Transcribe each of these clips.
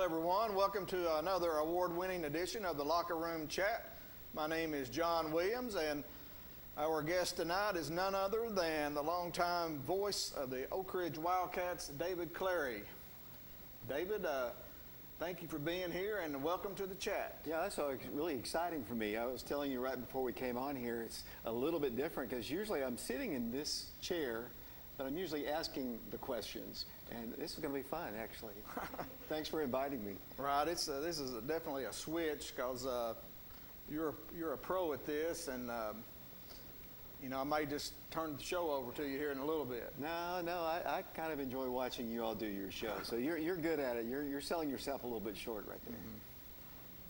everyone. Welcome to another award-winning edition of the Locker Room Chat. My name is John Williams, and our guest tonight is none other than the longtime voice of the Oak Ridge Wildcats, David Clary. David, thank you for being here, and welcome to the chat. Yeah, that's really exciting for me. I was telling you right before we came on here, it's a little bit different because usually I'm sitting in this chair, but I'm usually asking the questions. And this is going to be fun, actually. Thanks for inviting me. Right, this is definitely a switch because you're a pro at this, and I may just turn the show over to you here in a little bit. No, I kind of enjoy watching you all do your show. So you're good at it. You're selling yourself a little bit short right there.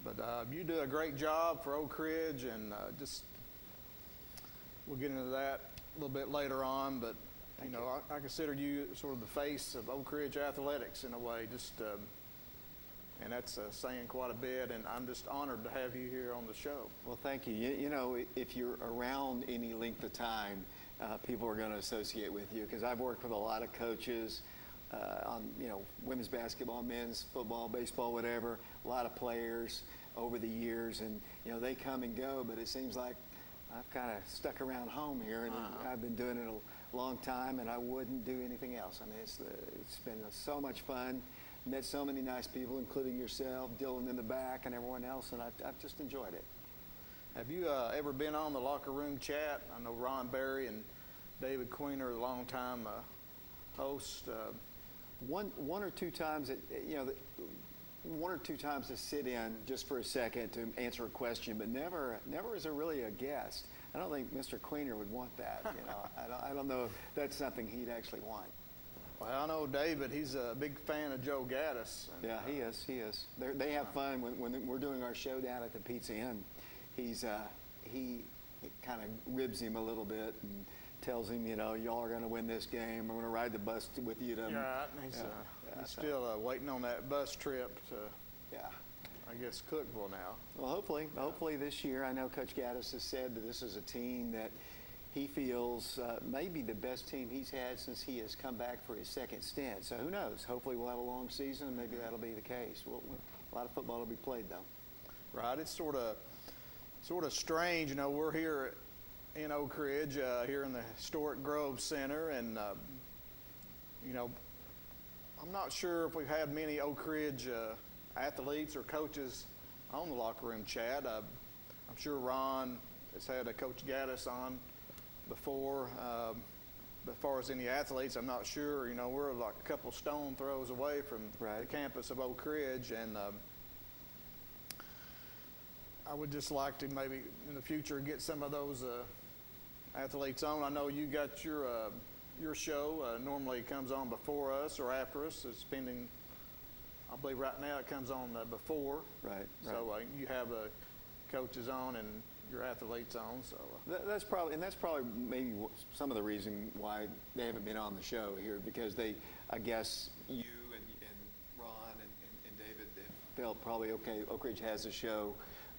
Mm-hmm. But you do a great job for Oak Ridge, and we'll get into that a little bit later on. But I consider you sort of the face of Oak Ridge athletics in a way, and that's saying quite a bit, and I'm just honored to have you here on the show. Well, thank you. You know, if you're around any length of time, people are going to associate with you, because I've worked with a lot of coaches on, women's basketball, men's football, baseball, whatever, a lot of players over the years, and, they come and go, but it seems like I've kind of stuck around home here, and I've been doing it a long time, and I wouldn't do anything else. I mean, it's been so much fun. Met so many nice people, including yourself, Dylan in the back, and everyone else, and I've just enjoyed it. Have you ever been on the Locker Room Chat? I know Ron Berry and David Queener are longtime hosts. One or two times, one or two times to sit in just for a second to answer a question, but never as really a guest. I don't think Mr. Queener would want that. I don't know if that's something he'd actually want. Well, I know David. He's a big fan of Joe Gaddis. Yeah, he is. They have fun when we're doing our show down at the Pizza Inn. He kind of ribs him a little bit and tells him, y'all are going to win this game. I'm going to ride the bus with you to. Yeah, right. He's still waiting on that bus trip to. Yeah. I guess Cookeville now. Well, hopefully this year. I know Coach Gaddis has said that this is a team that he feels may be the best team he's had since he has come back for his second stint. So who knows? Hopefully we'll have a long season, and maybe that'll be the case. A lot of football will be played, though. Right. It's sort of strange. We're here in Oak Ridge, here in the historic Grove Center, and I'm not sure if we've had many Oak Ridge athletes or coaches on the Locker Room Chat. I'm sure Ron has had a Coach Gaddis on before. But as far as any athletes, I'm not sure. We're like a couple stone throws away from the campus of Oak Ridge, and I would just like to maybe in the future get some of those athletes on. I know you got your show normally comes on before us or after us. It's pending. I believe right now it comes on before. Right. So you have coaches on and your athletes on. So that's probably maybe some of the reason why they haven't been on the show here, because I guess you and Ron and David felt probably, okay, Oak Ridge has a show.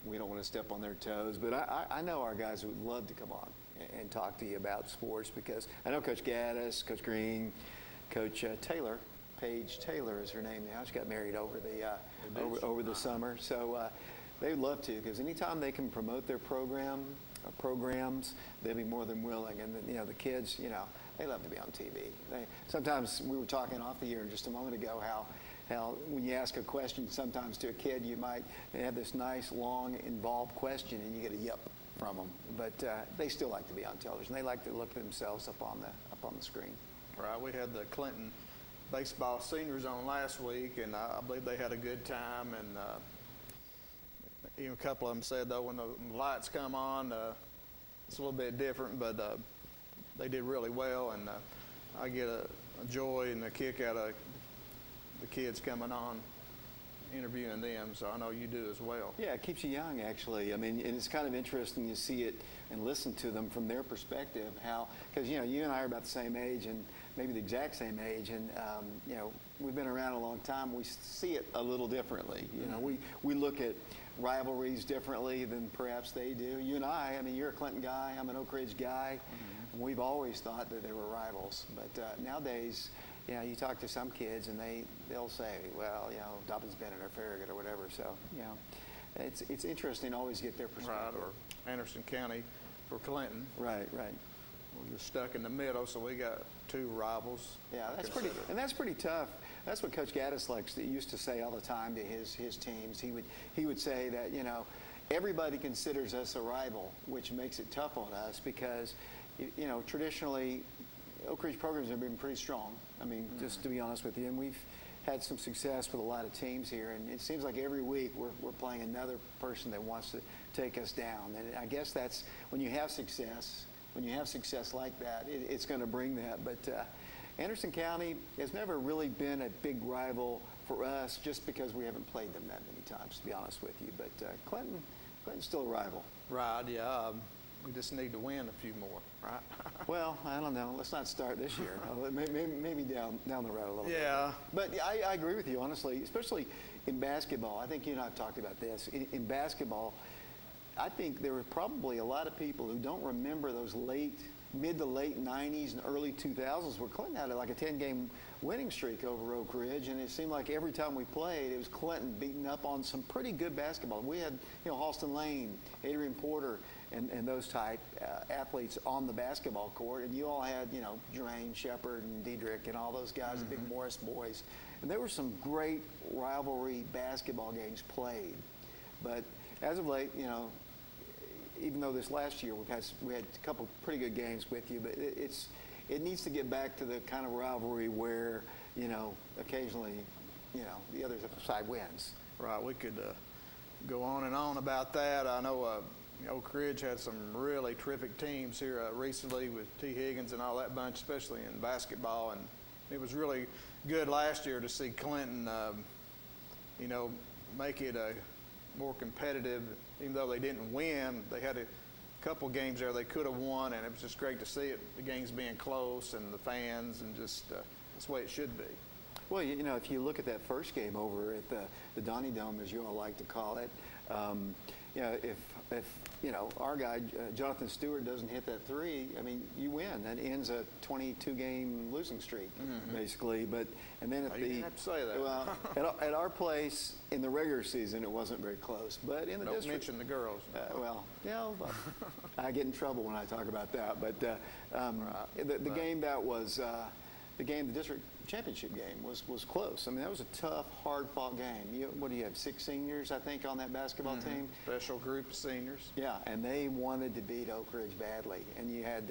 We don't want to step on their toes, but I know our guys would love to come on and talk to you about sports, because I know Coach Gaddis, Coach Green, Coach Taylor. Paige Taylor is her name now. She got married over the summer. So they would love to, because anytime they can promote their programs, they'll be more than willing. And the kids, they love to be on TV. Sometimes we were talking off the air just a moment ago how when you ask a question sometimes to a kid, you might have this nice, long, involved question, and you get a yep from them. But they still like to be on television. They like to look themselves up on the screen. Right. We had the Clinton baseball seniors on last week, and I believe they had a good time, and even a couple of them said, though, when the lights come on, it's a little bit different, but they did really well, and I get a joy and a kick out of the kids coming on, interviewing them, so I know you do as well. Yeah, it keeps you young, actually. I mean, and it's kind of interesting to see it and listen to them from their perspective, because, you and I are about the same age, and maybe the exact same age, and we've been around a long time. We see it a little differently. We look at rivalries differently than perhaps they do. You and I mean, you're a Clinton guy, I'm an Oak Ridge guy. We've always thought that they were rivals, but nowadays, you know, you talk to some kids and they'll say, well, you know, Dobbins Bennett or Farragut or whatever. So, you know, it's interesting to always get their perspective. Right, or Anderson County for Clinton. Right. We're just stuck in the middle, so we got two rivals. Yeah, that's pretty tough. That's what Coach Gaddis used to say all the time to his teams. He would say that, you know, everybody considers us a rival, which makes it tough on us because, you know, traditionally Oak Ridge programs have been pretty strong. I mean, just to be honest with you, and we've had some success with a lot of teams here, and it seems like every week we're playing another person that wants to take us down. And I guess that's when you have success like that, it's going to bring that. But Anderson County has never really been a big rival for us just because we haven't played them that many times, to be honest with you. But Clinton's still a rival. Right, yeah. We just need to win a few more, right? Well, I don't know. Let's not start this year. Maybe down the road a little bit. Yeah. But I agree with you, honestly, especially in basketball. I think you and I have talked about this. In basketball, I think there were probably a lot of people who don't remember those mid to late 90s and early 2000s where Clinton had like a 10-game winning streak over Oak Ridge, and it seemed like every time we played, it was Clinton beating up on some pretty good basketball. We had, you know, Halston Lane, Adrian Porter, and those type athletes on the basketball court, and you all had, you know, Jermaine Shepard and Diedrich and all those guys, the big Morris boys, and there were some great rivalry basketball games played. But as of late, you know, even though this last year we had a couple pretty good games with you, but it needs to get back to the kind of rivalry where, you know, occasionally, you know, the other side wins. Right. We could go on and on about that. I know Oak Ridge had some really terrific teams here recently with T. Higgins and all that bunch, especially in basketball, and it was really good last year to see Clinton, you know, make it a more competitive. Even though they didn't win, they had a couple games there they could have won, and it was just great to see it. The games being close and the fans, and just that's the way it should be. Well, you know, if you look at that first game over at the Donnie Dome, as you all like to call it, you know, if you know, our guy Jonathan Stewart doesn't hit that three, I mean, you win. That ends a 22-game losing streak, basically. But and then at you didn't have to say that. Well, at our place in the regular season, it wasn't very close. But in the Don't district, mention the girls. well, you know, I get in trouble when I talk about that. But the game that was the district championship game was close. I mean, that was a tough, hard-fought game. What do you have, 6 seniors, I think, on that basketball team? Special group of seniors. Yeah, and they wanted to beat Oak Ridge badly. And you had,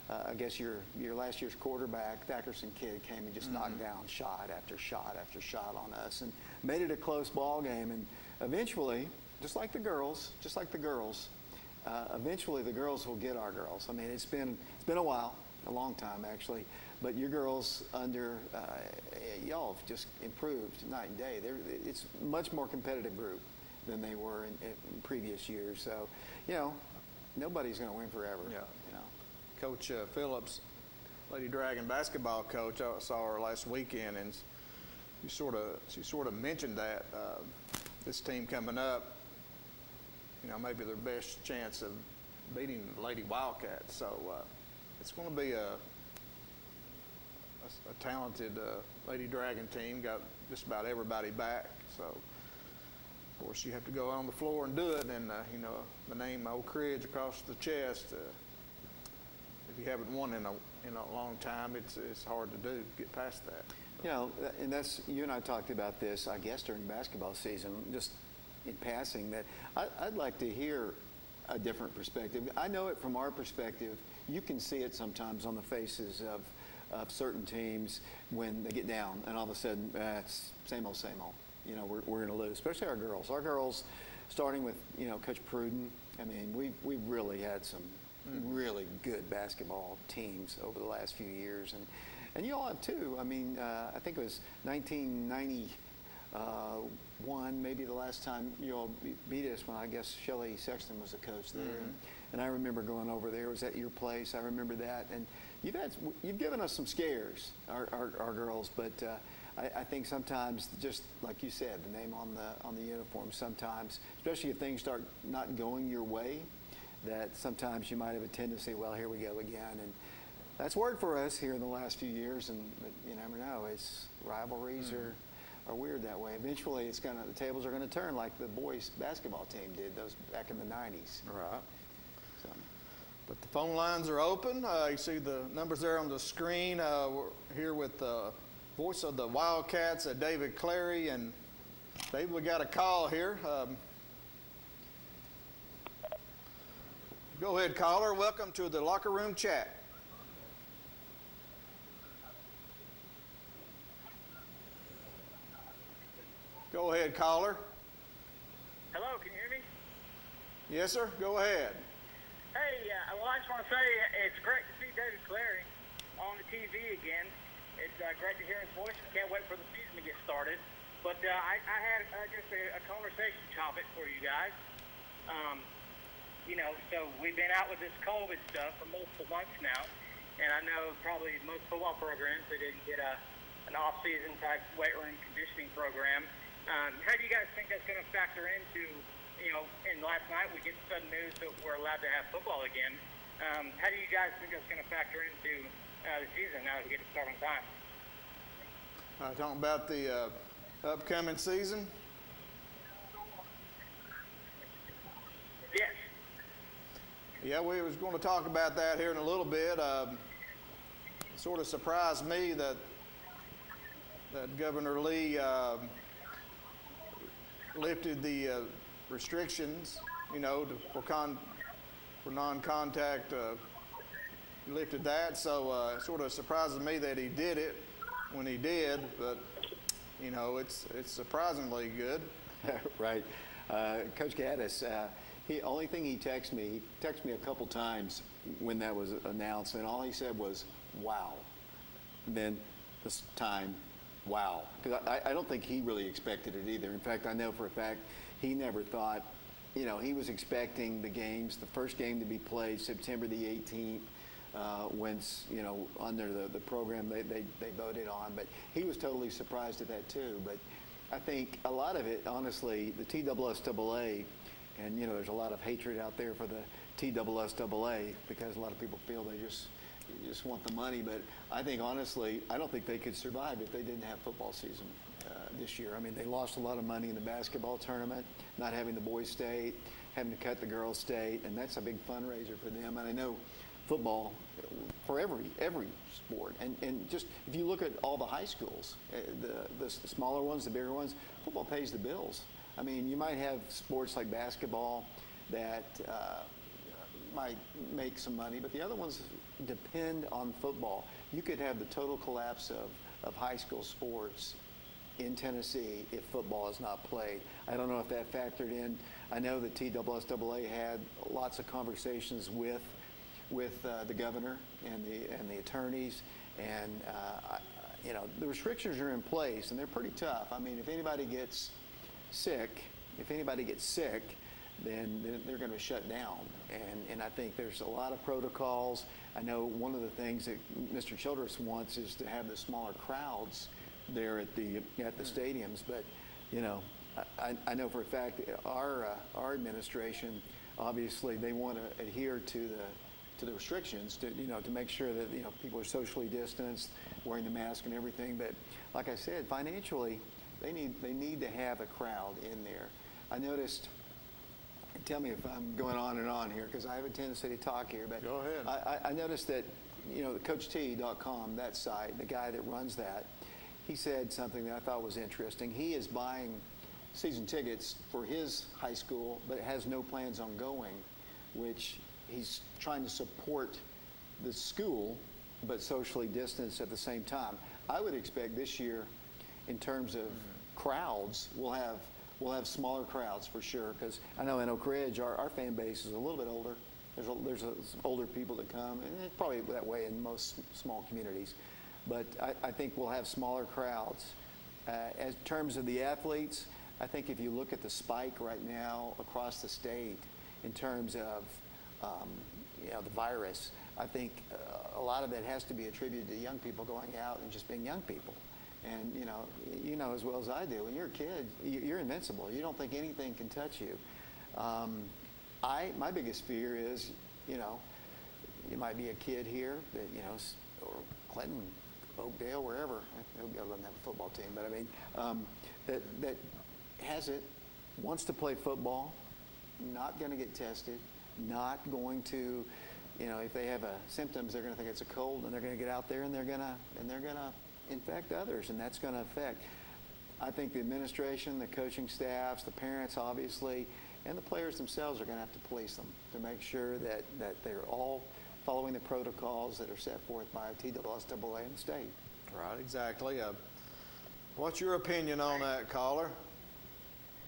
I guess, your last year's quarterback, Thackerson Kidd, came and just knocked down shot after shot after shot on us and made it a close ball game. And eventually, just like the girls, eventually the girls will get our girls. I mean, it's been a while, a long time actually. But your girls under y'all have just improved night and day. It's a much more competitive group than they were in previous years. So, you know, nobody's going to win forever. Yeah. You know. Coach Phillips, Lady Dragon basketball coach, I saw her last weekend, and she sort of mentioned that this team coming up, you know, maybe their best chance of beating Lady Wildcats. So it's going to be a talented Lady Dragon team. Got just about everybody back. So, of course, you have to go on the floor and do it. And, you know, the name Oak Ridge across the chest, if you haven't won in a long time, it's hard to do, get past that. You know, and that's, you and I talked about this, I guess, during basketball season, just in passing, that I'd like to hear a different perspective. I know it from our perspective. You can see it sometimes on the faces of certain teams when they get down, and all of a sudden, it's same old, same old. You know, we're going to lose, especially our girls. Our girls, starting with, you know, Coach Pruden. I mean, we've really had some really good basketball teams over the last few years, and you all have too. I mean, I think it was 1991, maybe the last time you all beat us, when I guess Shelley Sexton was the coach there. And I remember going over there. It was at your place. I remember that. And you've given us some scares, our girls, but I think sometimes, just like you said, the name on the uniform, sometimes, especially if things start not going your way, that sometimes you might have a tendency, well, here we go again. And that's worked for us here in the last few years, and but you never know. It's rivalries are weird that way. Eventually, the tables are gonna turn like the boys basketball team did those back in the '90s. Right. So, But the phone lines are open. You see the numbers there on the screen. We're here with the voice of the Wildcats, David Clary. And David, we got a call here. Go ahead, caller. Welcome to the Locker Room Chat. Go ahead, caller. Hello, can you hear me? Yes, sir. Go ahead. Hey, well, I just want to say it's great to see David Clary on the TV again. It's great to hear his voice. Can't wait for the season to get started. But I had just a conversation topic for you guys. So we've been out with this COVID stuff for multiple months now, and I know probably most football programs, they didn't get an off-season type weight room conditioning program. How do you guys think that's going to factor into, and last night we get sudden news that we're allowed to have football again. How do you guys think that's going to factor into the season now that we get to start on time? Talking about the upcoming season. Yes. Yeah, we was going to talk about that here in a little bit. It sort of surprised me that Governor Lee lifted the restrictions, for non-contact. Lifted that, so it sort of surprises me that he did it when he did. But it's surprisingly good. right. Coach Gaddis, only thing he texted me a couple times when that was announced, and all he said was, wow. And then this time, wow. Because I don't think he really expected it either. In fact, I know for a fact he never thought, he was expecting the first game to be played September the 18th, when, under the program they voted on. But he was totally surprised at that too. But I think a lot of it, honestly, the TSSAA, and there's a lot of hatred out there for the TSSAA because a lot of people feel they just want the money. But I think honestly, I don't think they could survive if they didn't have football season this year. I mean, they lost a lot of money in the basketball tournament, not having the boys' state, having to cut the girls' state, and that's a big fundraiser for them. And I know football for every sport, and just if you look at all the high schools, the smaller ones, the bigger ones, football pays the bills. I mean, you might have sports like basketball that might make some money, but the other ones depend on football. You could have the total collapse of high school sports in Tennessee if football is not played. I don't know if that factored in. I know that TSSAA had lots of conversations with the governor and the attorneys, and the restrictions are in place and they're pretty tough. I mean, if anybody gets sick, then they're going to shut down. And I think there's a lot of protocols. I know one of the things that Mr. Childress wants is to have the smaller crowds there at the stadiums. But I know for a fact our administration, obviously, they want to adhere to the restrictions to make sure that people are socially distanced, wearing the mask and everything. But like I said, financially, they need to have a crowd in there. I noticed. Tell me if I'm going on and on here because I have a tendency to talk here. But go ahead. I noticed that CoachT.com, that site, the guy that runs that, he said something that I thought was interesting. He is buying season tickets for his high school, but has no plans on going, which he's trying to support the school, but socially distanced at the same time. I would expect this year, in terms of crowds, we'll have smaller crowds for sure, because I know in Oak Ridge our fan base is a little bit older. There's older people that come, and it's probably that way in most small communities. But I think we'll have smaller crowds. In terms of the athletes, I think if you look at the spike right now across the state in terms of the virus, I think a lot of it has to be attributed to young people going out and just being young people. And you know as well as I do, when you're a kid, you're invincible. You don't think anything can touch you. My biggest fear is, you might be a kid here that, or Clinton, Oakdale, wherever. Oakdale doesn't have a football team, but I mean, that has it, wants to play football, not going to get tested, not going to, if they have symptoms, they're going to think it's a cold, and they're going to get out there and they're going to infect others, and that's going to affect. I think the administration, the coaching staffs, the parents, obviously, and the players themselves are going to have to police them to make sure that they're all following the protocols that are set forth by TSSAA and the state. Right, exactly. What's your opinion on that, caller?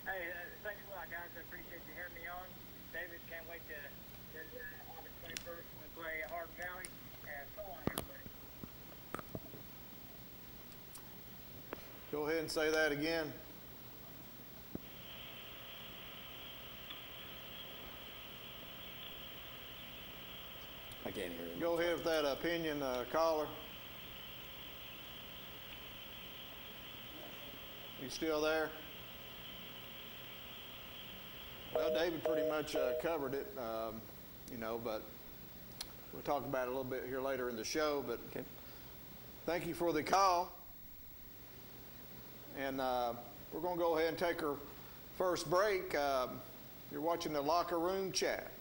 Hey, thanks a lot, guys. I appreciate you having me on. David, can't wait to August 21st when we play Hard Valley. And so on, everybody. Go ahead and say that again. I can't hear him. Go ahead with that opinion, caller. You still there? Well, David pretty much covered it, but we'll talk about it a little bit here later in the show. But okay. Thank you for the call. And we're going to go ahead and take our first break. You're watching the Locker Room Chat.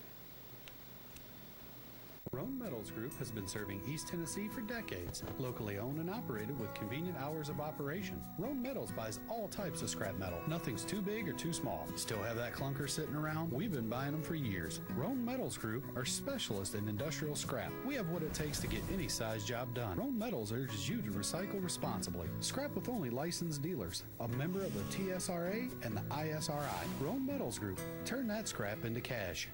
Roan Metals Group has been serving East Tennessee for decades. Locally owned and operated with convenient hours of operation, Roan Metals buys all types of scrap metal. Nothing's too big or too small. Still have that clunker sitting around? We've been buying them for years. Roan Metals Group are specialists in industrial scrap. We have what it takes to get any size job done. Roan Metals urges you to recycle responsibly. Scrap with only licensed dealers, a member of the TSRA and the ISRI. Roan Metals Group. Turn that scrap into cash.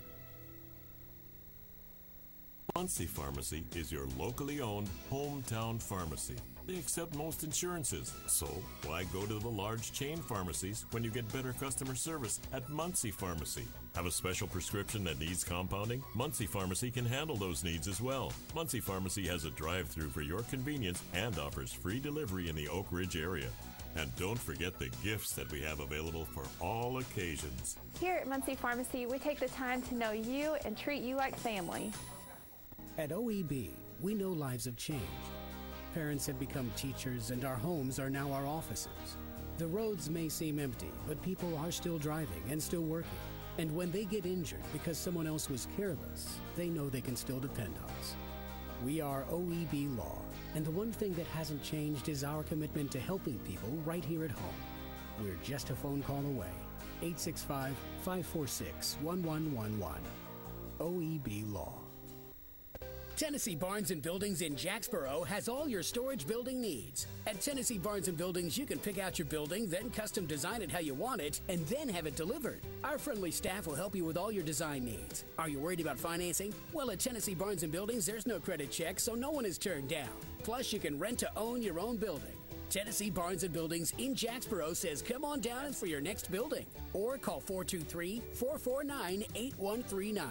Muncie Pharmacy is your locally owned hometown pharmacy. They accept most insurances, so why go to the large chain pharmacies when you get better customer service at Muncie Pharmacy? Have a special prescription that needs compounding? Muncie Pharmacy can handle those needs as well. Muncie Pharmacy has a drive-through for your convenience and offers free delivery in the Oak Ridge area. And don't forget the gifts that we have available for all occasions. Here at Muncie Pharmacy, we take the time to know you and treat you like family. At OEB, we know lives have changed. Parents have become teachers, and our homes are now our offices. The roads may seem empty, but people are still driving and still working. And when they get injured because someone else was careless, they know they can still depend on us. We are OEB Law, and the one thing that hasn't changed is our commitment to helping people right here at home. We're just a phone call away. 865-546-1111. OEB Law. Tennessee Barnes & Buildings in Jacksboro has all your storage building needs. At Tennessee Barnes & Buildings, you can pick out your building, then custom design it how you want it, and then have it delivered. Our friendly staff will help you with all your design needs. Are you worried about financing? Well, at Tennessee Barnes & Buildings, there's no credit check, so no one is turned down. Plus, you can rent to own your own building. Tennessee Barnes & Buildings in Jacksboro says come on down for your next building. Or call 423-449-8139.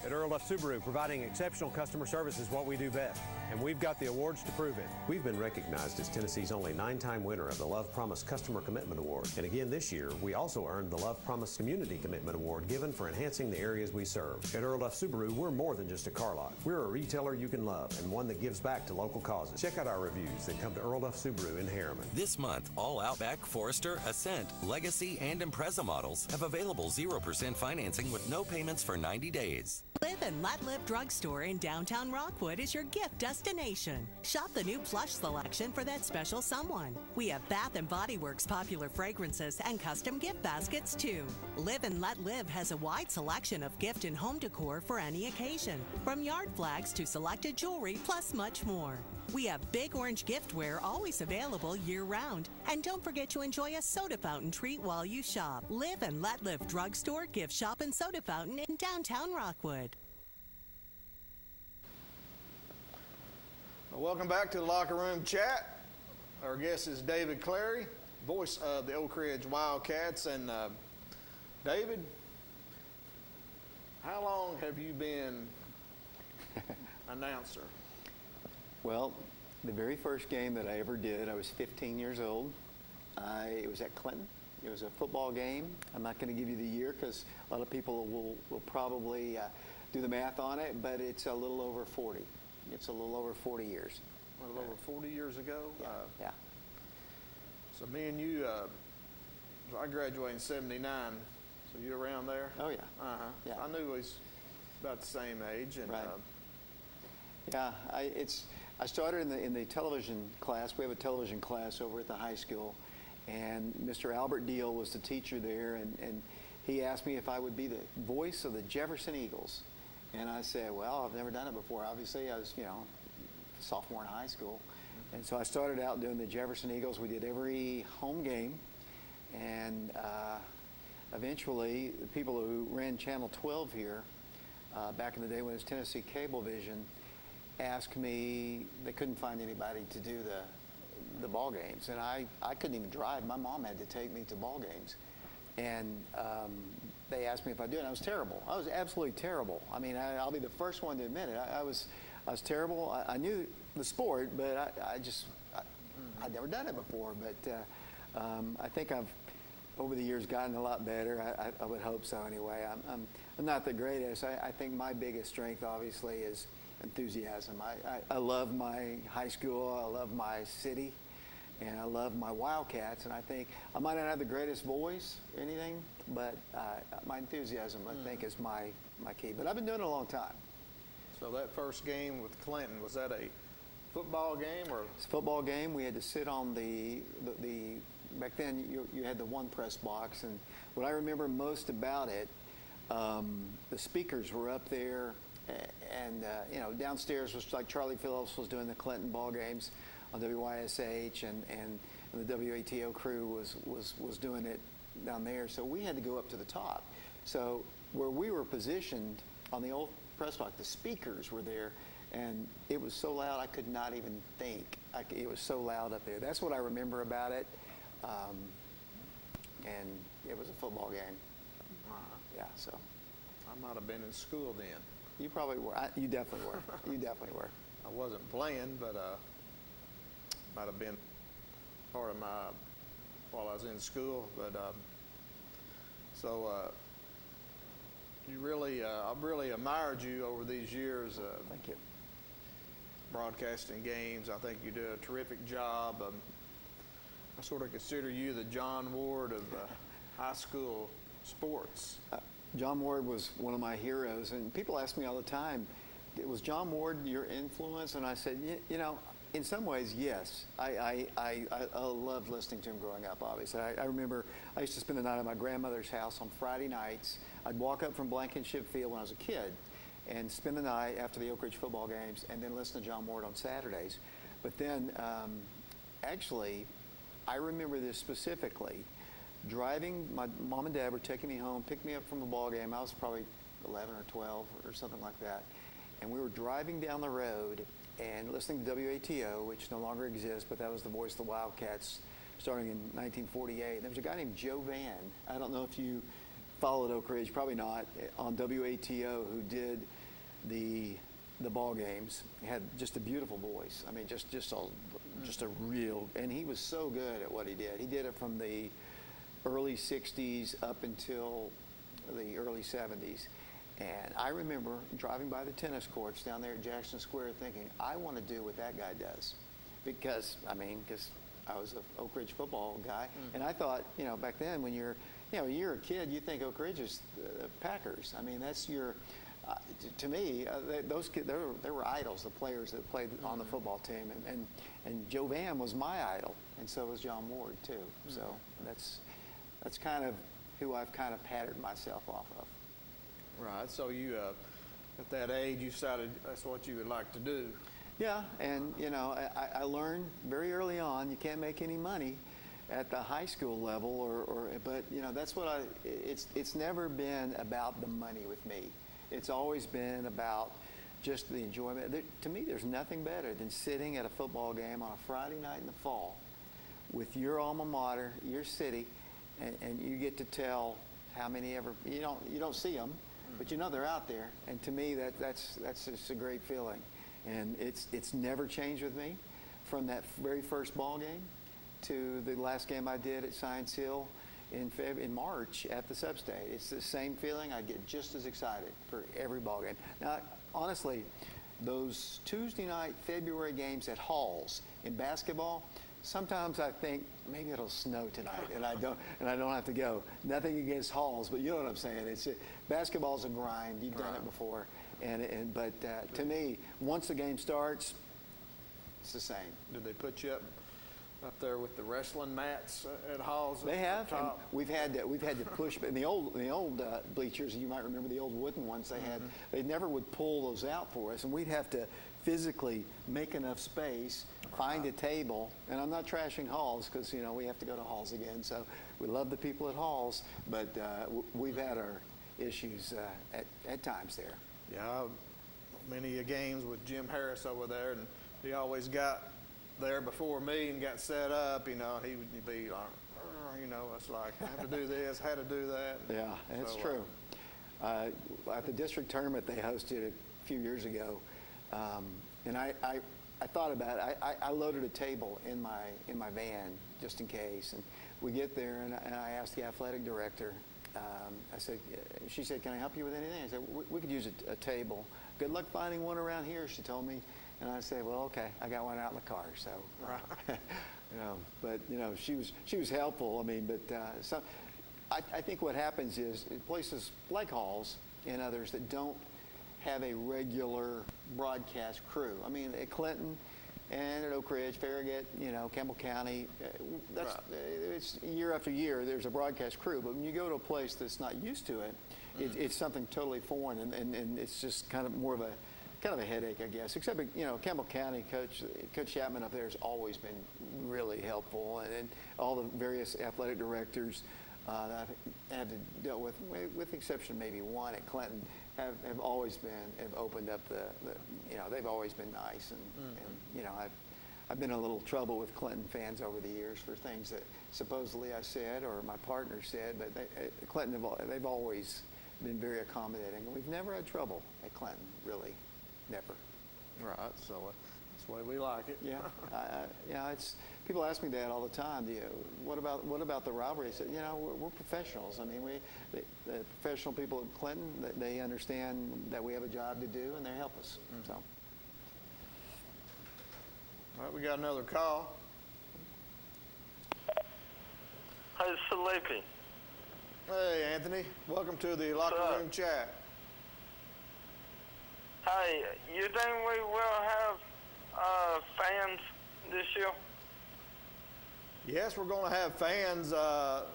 At Earl F. Subaru, providing exceptional customer service is what we do best, and we've got the awards to prove it. We've been recognized as Tennessee's only 9-time winner of the Love Promise Customer Commitment Award. And again this year, we also earned the Love Promise Community Commitment Award given for enhancing the areas we serve. At Earl F. Subaru, we're more than just a car lot. We're a retailer you can love and one that gives back to local causes. Check out our reviews that come to Earl F. Subaru in Harriman. This month, all Outback, Forester, Ascent, Legacy, and Impreza models have available 0% financing with no payments for 90 days. Live and Let Live Drugstore in downtown Rockwood is your gift destination. Shop the new plush selection for that special someone. We have Bath & Body Works popular fragrances and custom gift baskets too. Live and Let Live has a wide selection of gift and home decor for any occasion, from yard flags to selected jewelry, plus much more. We have Big Orange giftware always available year-round. And don't forget to enjoy a soda fountain treat while you shop. Live and Let Live Drugstore, Gift Shop, and Soda Fountain in downtown Rockwood. Welcome back to the Locker Room Chat. Our guest is David Clary, voice of the Oak Ridge Wildcats. And David, how long have you been announcer? Well, the very first game that I ever did, I was 15 years old. It was at Clinton. It was a football game. I'm not going to give you the year because a lot of people will probably do the math on it, but it's a little over 40. It's a little over 40 years. A little over 40 years ago? Yeah. So me and you, so I graduated in 79, so you around there? Oh, yeah. Yeah. I knew we was about the same age. And, right. Yeah, I started in the television class. We have a television class over at the high school, and Mr. Albert Deal was the teacher there, and he asked me if I would be the voice of the Jefferson Eagles. And I said, well, I've never done it before. Obviously, I was, sophomore in high school. And so I started out doing the Jefferson Eagles. We did every home game. And eventually, the people who ran Channel 12 here, back in the day when it was Tennessee Cablevision, asked me, they couldn't find anybody to do the ball games. And I couldn't even drive. My mom had to take me to ball games. And they asked me if I'd do it, and I was terrible. I was absolutely terrible. I mean, I'll be the first one to admit it. I was terrible. I knew the sport, but I'd never done it before. But I think I've, over the years, gotten a lot better. I would hope so anyway. I'm not the greatest. I think my biggest strength, obviously, is enthusiasm. I love my high school. I love my city. And I love my Wildcats, and I think I might not have the greatest voice or anything, but my enthusiasm, I think, is my key. But I've been doing it a long time. So that first game with Clinton, was that a football game? Or? It's a football game. We had to sit on the back then you had the one press box, and what I remember most about it, the speakers were up there, and downstairs was like Charlie Phillips was doing the Clinton ball games on WYSH, and the WATO crew was doing it down there. So we had to go up to the top. So where we were positioned on the old press box, the speakers were there, and it was so loud I could not even think. It was so loud up there. That's what I remember about it. And it was a football game. Yeah, so. I might have been in school then. You probably were. You definitely were. You definitely were. I wasn't playing, but might have been part of while I was in school. But you really, I've really admired you over these years. Thank you. Broadcasting games. I think you do a terrific job. I sort of consider you the John Ward of high school sports. John Ward was one of my heroes, and people ask me all the time, was John Ward your influence? And I said, in some ways, yes. I loved listening to him growing up, obviously. I remember I used to spend the night at my grandmother's house on Friday nights. I'd walk up from Blankenship Field when I was a kid and spend the night after the Oak Ridge football games and then listen to John Ward on Saturdays. But then, actually, I remember this specifically. Driving, my mom and dad were taking me home, picked me up from a ball game. I was probably 11 or 12 or something like that. And we were driving down the road and listening to WATO, which no longer exists, but that was the voice of the Wildcats starting in 1948. There was a guy named Joe Van. I don't know if you followed Oak Ridge, probably not, on WATO, who did the ball games. He had just a beautiful voice. I mean, just a real, and he was so good at what he did. He did it from the early 60s up until the early 70s. And I remember driving by the tennis courts down there at Jackson Square thinking, I want to do what that guy does. Because I was an Oak Ridge football guy. Mm-hmm. And I thought, back then when you're a kid, you think Oak Ridge is the Packers. I mean, that's your, to me, those kids, they were idols, the players that played on the football team. And Joe Van was my idol. And so was John Ward, too. Mm-hmm. So that's kind of who I've kind of patterned myself off of. Right. So you, at that age, you decided that's what you would like to do. Yeah, and I learned very early on you can't make any money at the high school level, but that's what it's never been about the money with me. It's always been about just the enjoyment. To me, there's nothing better than sitting at a football game on a Friday night in the fall with your alma mater, your city, and you get to tell how many ever you don't see them, but they're out there. And to me, that's just a great feeling. And it's never changed with me from that very first ball game to the last game I did at Science Hill. in March at the Substate. It's the same feeling. I get just as excited for every ball game. Now, honestly, those Tuesday night February games at Halls in basketball, sometimes I think maybe it'll snow tonight, and I don't have to go. Nothing against Halls, but you know what I'm saying. Basketball's a grind. You've done it before, but to me, once the game starts, it's the same. Did they put you up there with the wrestling mats at Halls? They have. And we've had to push. In the old bleachers, you might remember the old wooden ones they had. They never would pull those out for us, and we'd have to physically make enough space, find a table. And I'm not trashing Halls because we have to go to Halls again. So we love the people at Halls, but we've had our issues at times there. Yeah, many games with Jim Harris over there, and he always got there before me and got set up. He would be like, it's like, I have to do this, I had to do that. Yeah, that's true. At the district tournament they hosted a few years ago, and I thought about it. I loaded a table in my van just in case, and we get there, and I asked the athletic director. She said, "Can I help you with anything?" I said, "We could use a table. Good luck finding one around here," she told me. And I said, "Well, okay, I got one out in the car." So, but she was helpful. I mean, but I think what happens is in places like Halls and others that don't have a regular broadcast crew. I mean, at Clinton and at Oak Ridge, Farragut, Campbell County, it's year after year there's a broadcast crew. But when you go to a place that's not used to it, it's something totally foreign, and it's just kind of more of a headache, I guess. Except, Campbell County Coach Chapman up there has always been really helpful, and all the various athletic directors that I've had to deal with the exception of maybe one at Clinton, have always have opened up they've always been nice, and I've been in a little trouble with Clinton fans over the years for things that supposedly I said or my partner said, but Clinton they've always been very accommodating, and we've never had trouble at Clinton, really. Never. Right. So that's the way we like it. Yeah. It's people ask me that all the time. What about the rivalry? I said, we're professionals. I mean, the professional people at Clinton, they understand that we have a job to do, and they help us. So. All right, we got another call. Hey, Sleepy. Hey, Anthony. Welcome to the locker room chat. Hey, you think we will have fans this year? Yes, we're going to have fans.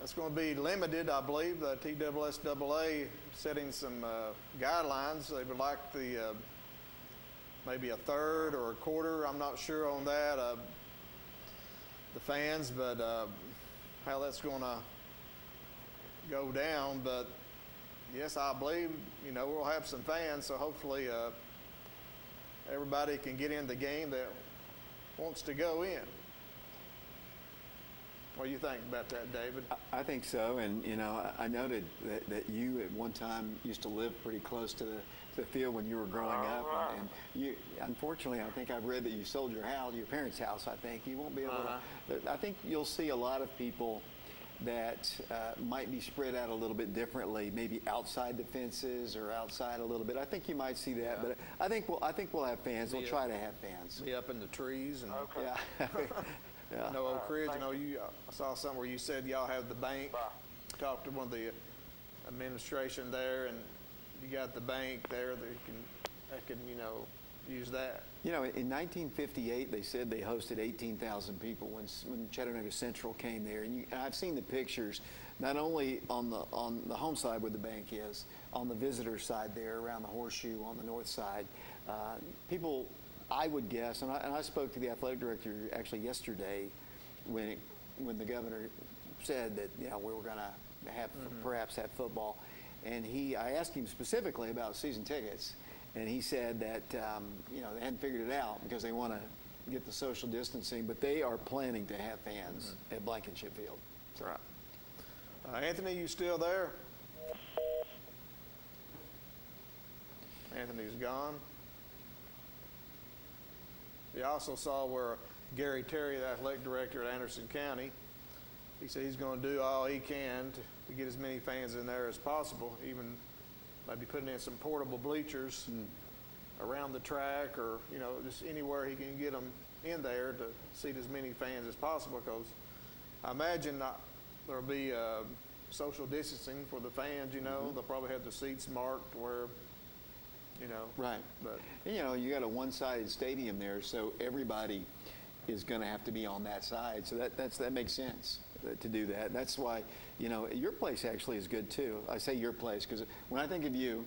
It's going to be limited, I believe. The TSSAA setting some guidelines. They would like maybe a third or a quarter. I'm not sure on that. The fans, but how that's going to go down. But yes, I believe we'll have some fans. So hopefully everybody can get in the game that wants to go in. What do you think about that, David? I think so, and I noted that you at one time used to live pretty close to the field when you were growing up, and you, unfortunately, I think I've read that you sold your parents' house. I think you won't be able to. I think you'll see a lot of people that might be spread out a little bit differently, maybe outside the fences or outside a little bit. I think you might see that, but I think we'll have fans. We'll try to have fans. Be up in the trees and yeah. Yeah. Oak Ridge. I saw something where you said y'all have the bank. Talked to one of the administration there, and you got the bank there that can use that. In 1958, they said they hosted 18,000 people when Chattanooga Central came there, and I've seen the pictures, not only on the home side where the bank is, on the visitor side there around the horseshoe on the north side. People, I would guess, and I spoke to the athletic director actually yesterday when the governor said that we were going to have perhaps have football, and I asked him specifically about season tickets, and he said that they hadn't figured it out because they want to get the social distancing, but they are planning to have fans at Blankenship Field. That's right. Anthony, you still there? Anthony's gone. You also saw where Gary Terry, the athletic director at Anderson County, he said he's going to do all he can to get as many fans in there as possible, even maybe putting in some portable bleachers around the track, or just anywhere he can get them in there to seat as many fans as possible, because I imagine there'll be social distancing for the fans. They'll probably have the seats marked where Right. But you got a one-sided stadium there, so everybody is going to have to be on that side. So that makes sense to do that. That's why your place actually is good too. I say your place because when I think of you,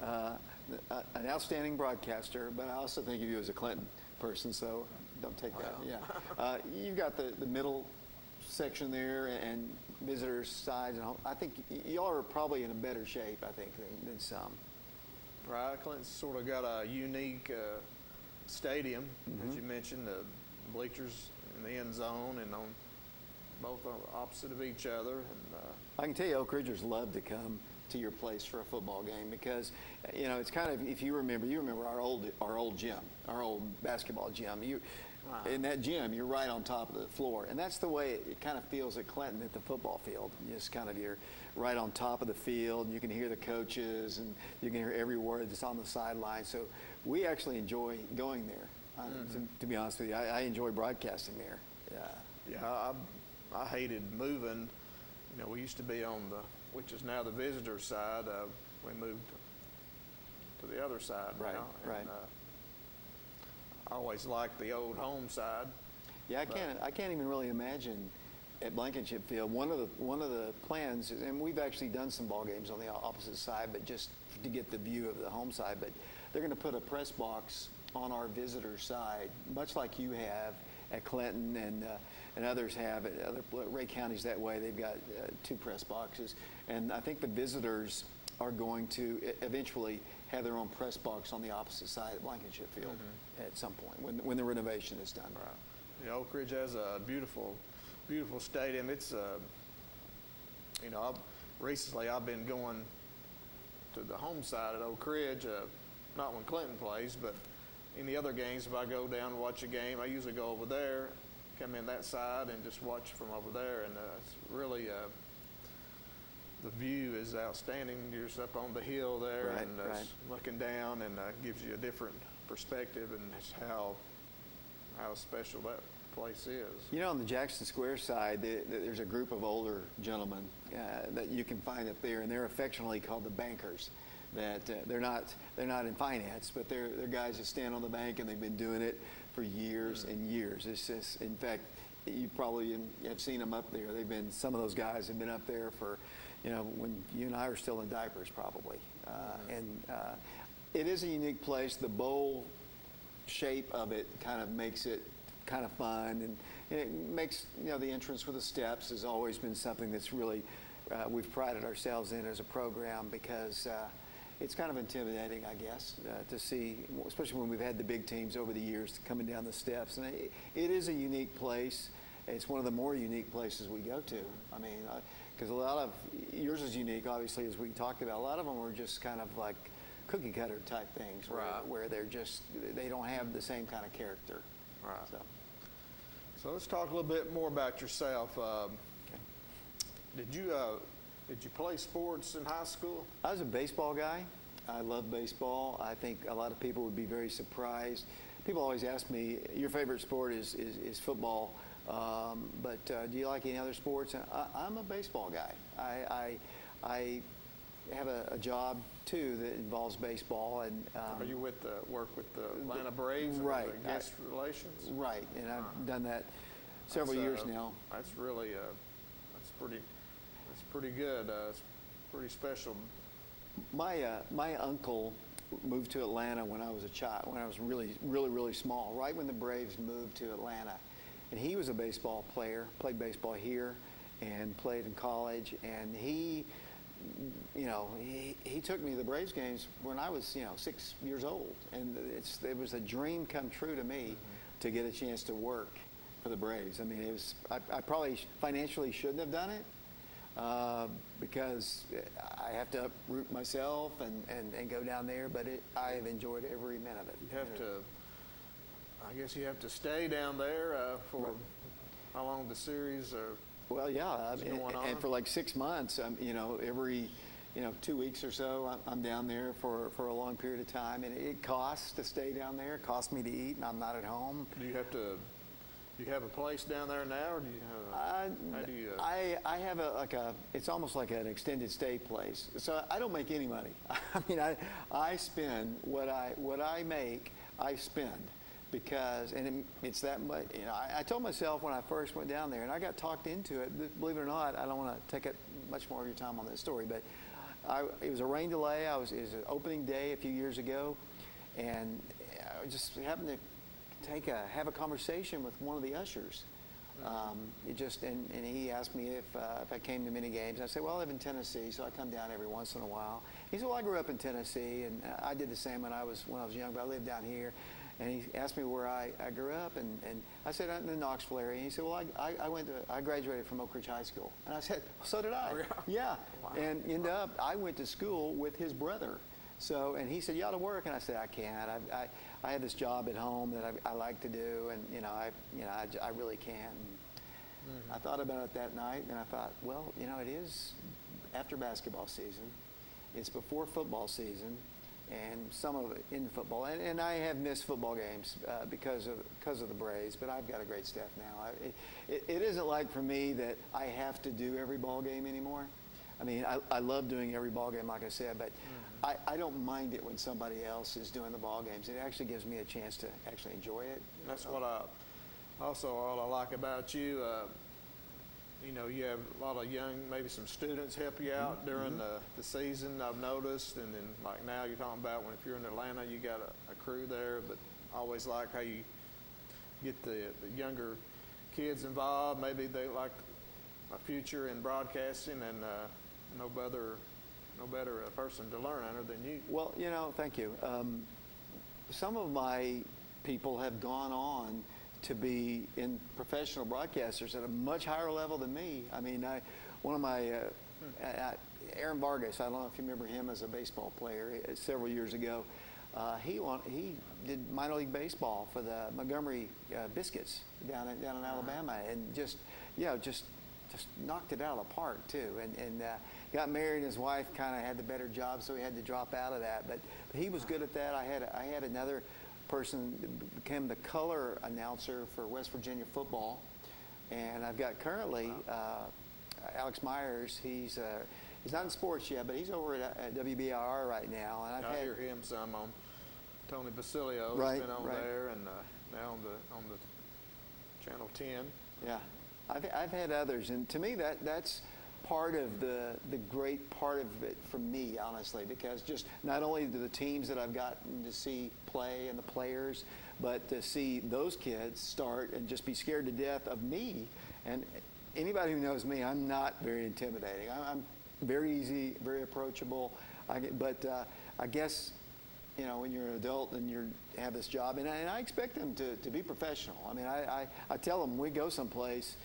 an outstanding broadcaster, but I also think of you as a Clinton person. So don't take that. Yeah. You've got the middle section there and visitors' sides, and I think y'all are probably in a better shape, I think, than some. Right, Clinton's sort of got a unique stadium, as you mentioned, the bleachers in the end zone and on both opposite of each other. And I can tell you, Oak Ridgers love to come to your place for a football game because it's kind of, if you remember our old gym, our old basketball gym. In that gym, you're right on top of the floor, and that's the way it kind of feels at Clinton at the football field. You're right on top of the field. You can hear the coaches, and you can hear every word that's on the sideline. So we actually enjoy going there. To be honest with you, I enjoy broadcasting there. Yeah, I hated moving. We used to be on which is now the visitor side. We moved to the other side now. Right. And, I always liked the old home side. Yeah, I can't even really imagine at Blankenship Field. One of the plans is, and we've actually done some ball games on the opposite side, but just to get the view of the home side. But they're going to put a press box on our visitor side, much like you have at Clinton and others have at other Ray counties that way. They've got 2 press boxes, and I think the visitors are going to eventually have their own press box on the opposite side of Blankenship Field at some point when the renovation is done. Right. Oak Ridge has a beautiful stadium. It's recently I've been going to the home side at Oak Ridge, not when Clinton plays, but any other games. If I go down and watch a game, I usually go over there, come in that side, and just watch from over there. And it's really the view is outstanding. You're just up on the hill there, and looking down, and gives you a different perspective and how special that place is. On the Jackson Square side, there's a group of older gentlemen that you can find up there, and they're affectionately called the bankers. That they're not in finance, but they're guys that stand on the bank, and they've been doing it for years and years. It's just, in fact, you probably have seen them up there. Some of those guys have been up there for, when you and I are still in diapers, probably. It is a unique place. The bowl shape of it kind of makes it kind of fun, and it makes the entrance with the steps has always been something that's really we've prided ourselves in as a program, because it's kind of intimidating, I guess, to see, especially when we've had the big teams over the years coming down the steps. And it is a unique place. It's one of the more unique places we go to. I mean, because a lot of yours is unique, obviously, as we talked about. A lot of them are just kind of like cookie cutter type things, where they don't have the same kind of character. Right. So let's talk a little bit more about yourself. Did you play sports in high school? I was a baseball guy. I love baseball. I think a lot of people would be very surprised. People always ask me, your favorite sport is football, but do you like any other sports? I'm a baseball guy. I have a job too that involves baseball. And are you work with the Atlanta Braves? Right. Guest relations. Right, and I've done that several years now. That's really that's pretty good. It's pretty special. My uncle moved to Atlanta when I was a child, when I was really small, right when the Braves moved to Atlanta. And he was a baseball player, played baseball here and played in college. And he took me to the Braves games when I was 6 years old. And it was a dream come true to me to get a chance to work for the Braves. I mean, I probably financially shouldn't have done it, because I have to uproot myself and go down there, but I have enjoyed every minute of it. I guess you have to stay down there for how long the series? Well, yeah, What's going on? and for like 6 months, every 2 weeks or so, I'm down there for a long period of time, and it costs to stay down there. It costs me to eat, and I'm not at home. Do you have a place down there now, or do you have how do you? I have it's almost like an extended stay place. So I don't make any money. I mean, I spend what I make, I spend. Because, and it's that much, I told myself when I first went down there, and I got talked into it, believe it or not, I don't want to take up much more of your time on this story, but it was a rain delay. It was an opening day a few years ago, and I just happened to have a conversation with one of the ushers. And he asked me if I came to many games. I said, well, I live in Tennessee, so I come down every once in a while. He said, well, I grew up in Tennessee, and I did the same when I was young, but I lived down here. And he asked me where I grew up, and I said in the Knoxville area. And he said, well, I graduated from Oak Ridge High School. And I said, well, so did I. Yeah. Wow. And ended up, I went to school with his brother. So, and he said, you ought to work. And I said, I can't. I have this job at home that I like to do, and I really can't. I thought about it that night, and I thought, well, it is after basketball season. It's before football season. And some of it in football, and I have missed football games because of the Braves, but I've got a great staff now. It isn't like for me that I have to do every ball game anymore. I mean, I love doing every ball game, like I said, but I don't mind it when somebody else is doing the ball games. It actually gives me a chance to actually enjoy it. That's what all I like about you. You have a lot of maybe some students help you out during the season, I've noticed. And then like now you're talking about if you're in Atlanta, you got a crew there. But I always like how you get the younger kids involved. Maybe they like a future in broadcasting, and no better person to learn under than you. Well, thank you. Some of my people have gone on to be in professional broadcasters at a much higher level than me. I mean, one of my, Aaron Vargas, I don't know if you remember him as a baseball player several years ago. He did minor league baseball for the Montgomery Biscuits down in Alabama, and just knocked it out of the park too. And got married. His wife kind of had the better job, so he had to drop out of that. But he was good at that. I had another person became the color announcer for West Virginia football, and I've got currently Alex Myers. He's not in sports yet, but he's over at WBIR right now. And I hear him some on Tony Basilio. Right, He's been on there, and now on the Channel 10. Yeah, I've had others, and to me that's part of the great part of it for me, honestly, because just not only the teams that I've gotten to see play and the players, but to see those kids start and just be scared to death of me. And anybody who knows me, I'm not very intimidating. I'm very easy, very approachable. But I guess, when you're an adult and you have this job, and I expect them to be professional. I mean, I tell them when we go someplace,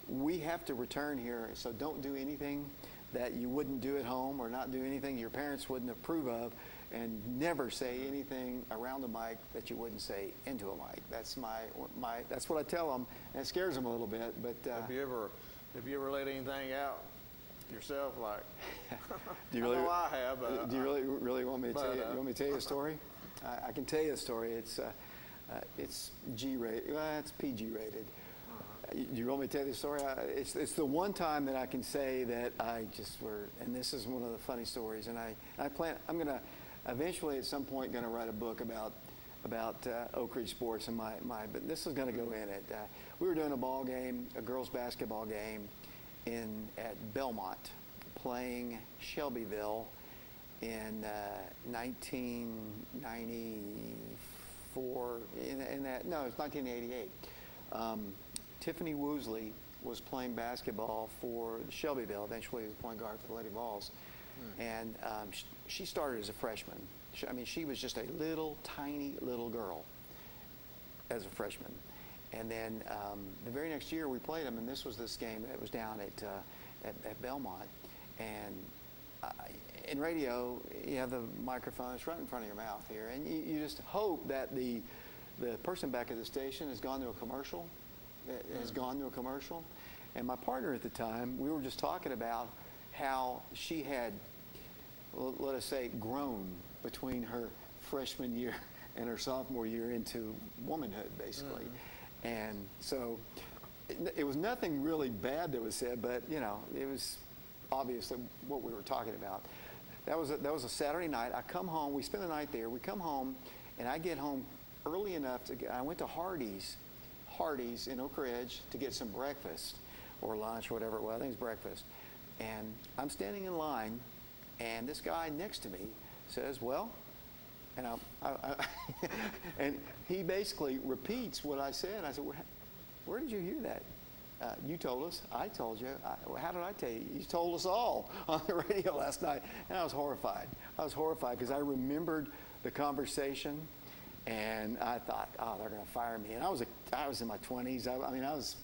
we have to return here, so don't do anything that you wouldn't do at home, or not do anything your parents wouldn't approve of, and never say anything around a mic that you wouldn't say into a mic. That's that's what I tell them, and it scares them a little bit. But have you ever let anything out yourself? Like, do you really? I know I have. Do you really want me to tell you? You want me to tell you a story? I can tell you a story. It's G-rated. Well, it's PG-rated. Do you want me to tell you the story? It's the one time that I can say that and this is one of the funny stories. And I'm going to eventually at some point going to write a book about Oak Ridge sports and but this is going to go in it. We were doing a ball game, a girls basketball game at Belmont, playing Shelbyville in 1994. It was 1988. Tiffany Woosley was playing basketball for Shelbyville. Eventually, was point guard for the Lady Vols. And she started as a freshman. She was just a tiny little girl as a freshman. And then the very next year, we played them, and this game that was down at Belmont. And in radio, you have the microphone. It's right in front of your mouth here, and you just hope that the person back at the station has gone to a commercial. And my partner at the time, we were just talking about how she had, let us say, grown between her freshman year and her sophomore year into womanhood, basically. And so it was nothing really bad that was said, but, you know, it was obviously what we were talking about. That was a Saturday night. I come home. We spend the night there. We come home, and I get home early enough I went to Hardee's in Oak Ridge to get some breakfast or lunch or whatever it was. I think it was breakfast. And I'm standing in line, and this guy next to me says, well, and and he basically repeats what I said. I said, where did you hear that? You told us. I told you. How did I tell you? You told us all on the radio last night. And I was horrified. I was horrified because I remembered the conversation, and I thought, oh, they're going to fire me. And I was in my 20s. I mean, I was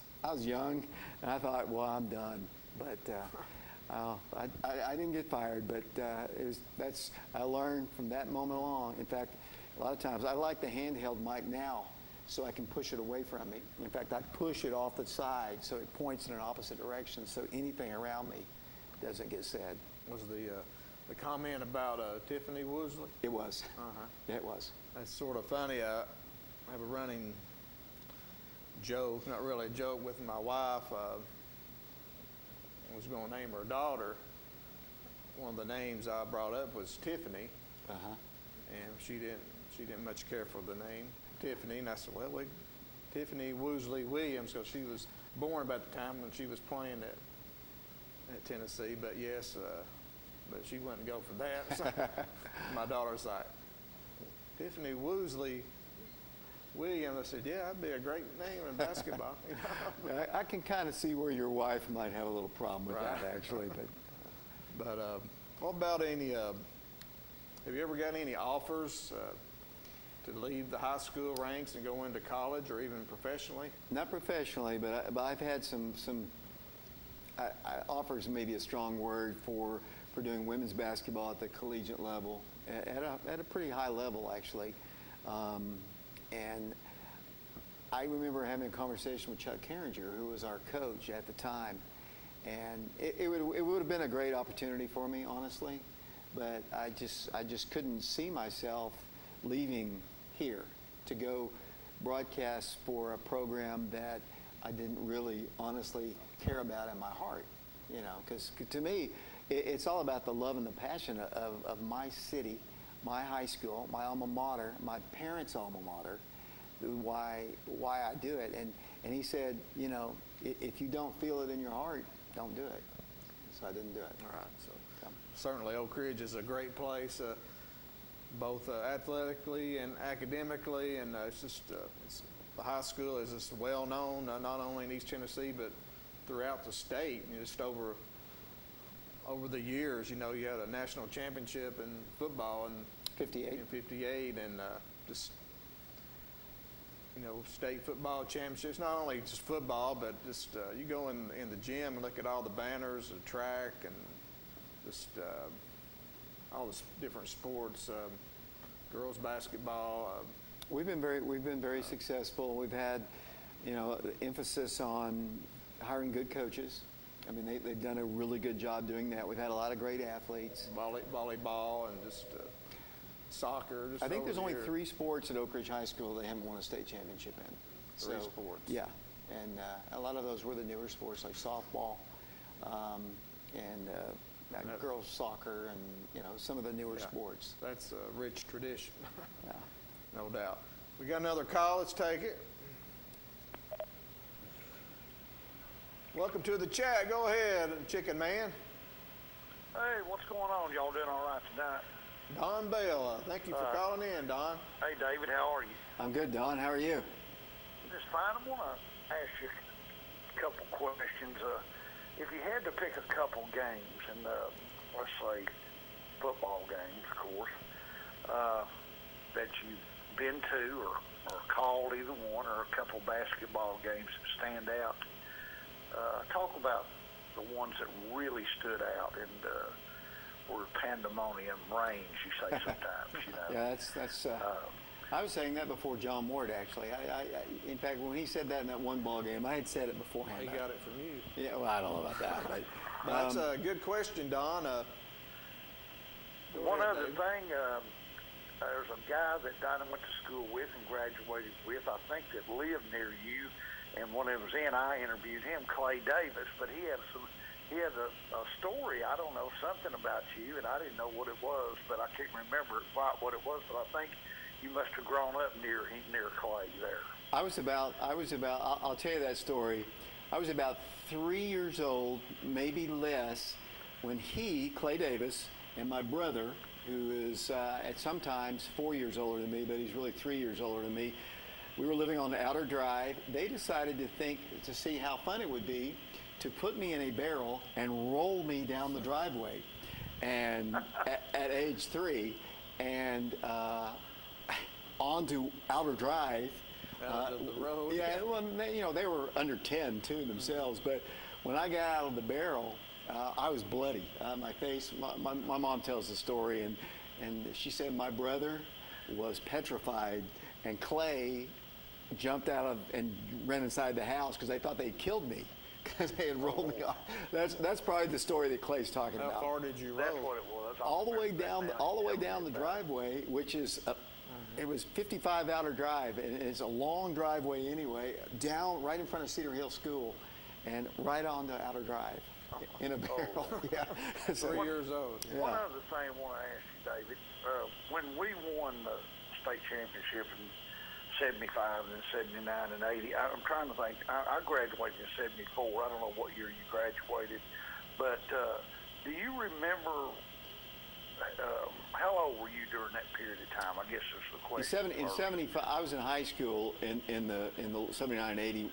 young, and I thought, well, I'm done. But I didn't get fired. But I learned from that moment along. In fact, a lot of times I like the handheld mic now, so I can push it away from me. In fact, I push it off the side so it points in an opposite direction, so anything around me doesn't get said. Was the comment about Tiffany Woosley? It was. Yeah, it was. That's sort of funny. I have a running joke, not really a joke, with my wife. I was going to name her daughter. One of the names I brought up was Tiffany, and she didn't much care for the name Tiffany, and I said, well, Tiffany Woosley Williams, because she was born about the time when she was playing at Tennessee, but yes, but she wouldn't go for that. So my daughter's like, Tiffany Woosley Williams. I said, yeah, that'd be a great name in basketball. You know? I can kind of see where your wife might have a little problem with that, actually. But what about any, have you ever got any offers to leave the high school ranks and go into college or even professionally? Not professionally, but I've had some offers, maybe a strong word, for doing women's basketball at the collegiate level, at a pretty high level, actually. And I remember having a conversation with Chuck Carringer, who was our coach at the time, and it would have been a great opportunity for me, honestly, but I just couldn't see myself leaving here to go broadcast for a program that I didn't really honestly care about in my heart, you know, because to me it's all about the love and the passion of my city, my high school, my alma mater, my parents' alma mater, why I do it. And he said, you know, if you don't feel it in your heart, don't do it. So I didn't do it. All right. So certainly Oak Ridge is a great place, both athletically and academically, and it's just the high school is just well known, not only in East Tennessee but throughout the state. You know, just over the years, you know, you had a national championship in football in '58, and just, you know, state football championships. Not only just football, but just you go in the gym and look at all the banners, the track, and just all the different sports, girls basketball. We've been very successful. We've had, you know, emphasis on hiring good coaches. I mean, they've done a really good job doing that. We've had a lot of great athletes. Volleyball and just soccer. I think there's only 3 sports at Oak Ridge High School they haven't won a state championship in. 3 sports. Yeah, and a lot of those were the newer sports like softball, and girls soccer, and, you know, some of the newer sports. That's a rich tradition. Yeah. No doubt. We got another call. Let's take it. Welcome to the chat. Go ahead, Chicken Man. Hey, what's going on? Y'all doing all right tonight? Don Bell. Thank you for calling in, Don. Hey, David, how are you? I'm good, Don. How are you? Just fine. I want to ask you a couple questions. If you had to pick a couple games, and let's say football games, of course, that you've been to or called, either one, or a couple basketball games that stand out, talk about the ones that really stood out and were pandemonium reigns, you say sometimes, you know. Yeah, that's I was saying that before John Ward, actually. In fact, when he said that in that one ball game, I had said it beforehand. He got it from you. Yeah, well, I don't know about that. But, that's a good question, Don. One other thing, there's a guy that Dinah went to school with and graduated with, I think, that lived near you. And when it was in, I interviewed him, Clay Davis, but he had a story, I don't know, something about you, and I didn't know what it was, but I can't remember quite what it was, but I think you must have grown up near Clay there. I'll tell you that story. I was about 3 years old, maybe less, when he, Clay Davis, and my brother, who is at sometimes 4 years older than me, but he's really 3 years older than me, we were living on the outer drive. They decided to see how fun it would be to put me in a barrel and roll me down the driveway, and at age 3, and onto outer drive. Out of the road. Yeah, well, they were under 10 too themselves, but when I got out of the barrel, I was bloody. My face, my mom tells the story, and she said my brother was petrified, and Clay jumped out of and ran inside the house because they thought they'd killed me because they had rolled me off. That's probably the story that Clay's talking about. How far did you roll? That's what it was. All the way down the driveway, which is it was 55 outer drive, and it's a long driveway anyway, down right in front of Cedar Hill School, and right onto outer drive in a barrel. Yeah. 3 years old. Yeah. One other thing I want to ask you, David. When we won the state championship in 75 and 79 and 80, I'm trying to think. I graduated in 74. I don't know what year you graduated, but do you remember how old were you during that period of time? I guess is the question. In 75, I was in high school in the 79 and 80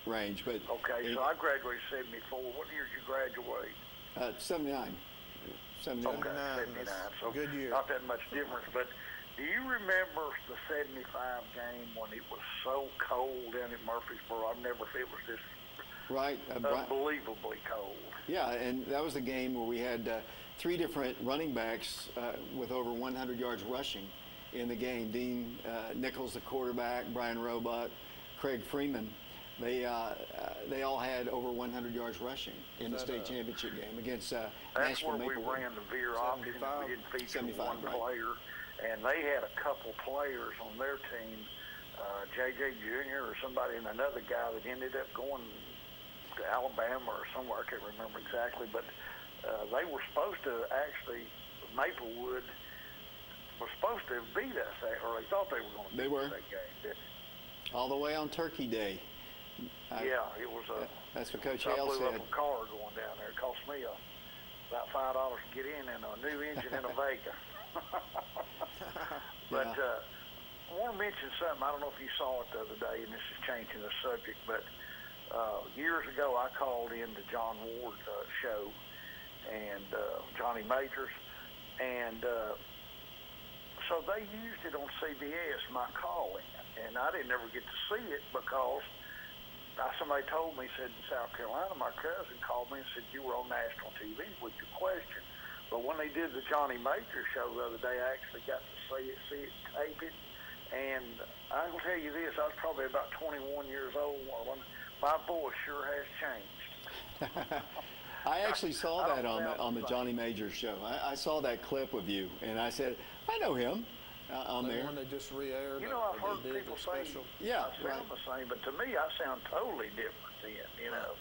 range, but okay. So I graduated 74. What year did you graduate? 79. 79. Okay, 79. So good year. Not that much difference, but do you remember the 75 game when it was so cold down at Murfreesboro? I've never it was this right unbelievably cold. Yeah, and that was the game where we had 3 different running backs with over 100 yards rushing in the game. Dean Nichols, the quarterback, Brian Robot, Craig Freeman. They all had over 100 yards rushing in the state championship game against Nashville Maple. That's where we ran the veer option. We didn't feature one player. And they had a couple players on their team, J.J. Jr. or somebody, and another guy that ended up going to Alabama or somewhere. I can't remember exactly. But they were supposed to actually, Maplewood was supposed to beat us, or they thought they were going to beat us that game, didn't they? All the way on Turkey Day. Yeah, it was that's what Coach Hale said. I blew up a car going down there. It cost me about $5 to get in and a new engine in a Vega. But I want to mention something. I don't know if you saw it the other day, and this is changing the subject, but years ago I called in to John Ward's show and Johnny Majors, and so they used it on CBS, my calling, and I didn't ever get to see it because somebody told me, said in South Carolina, my cousin called me and said, you were on national TV with your question. But when they did the Johnny Major show the other day, I actually got to see it, tape it. And I will tell you this, I was probably about 21 years old when my voice sure has changed. I actually saw that on the Johnny Major show. I saw that clip of you, and I said, I know him on there. When they just re-aired. You know, I've heard people say I sound the same, but to me, I sound totally different then, you know.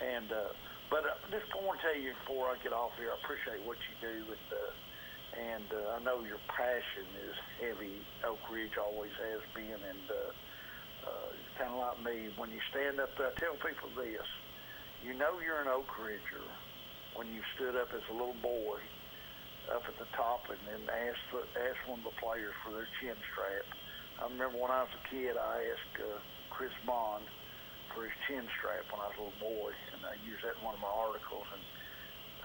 And but I just want to tell you before I get off here, I appreciate what you do and I know your passion is heavy. Oak Ridge always has been, and kind of like me. When you stand up there, I tell people this: you know you're an Oak Ridger when you stood up as a little boy up at the top and then asked one of the players for their chin strap. I remember when I was a kid, I asked Chris Bond for his chin strap when I was a little boy, and I used that in one of my articles. And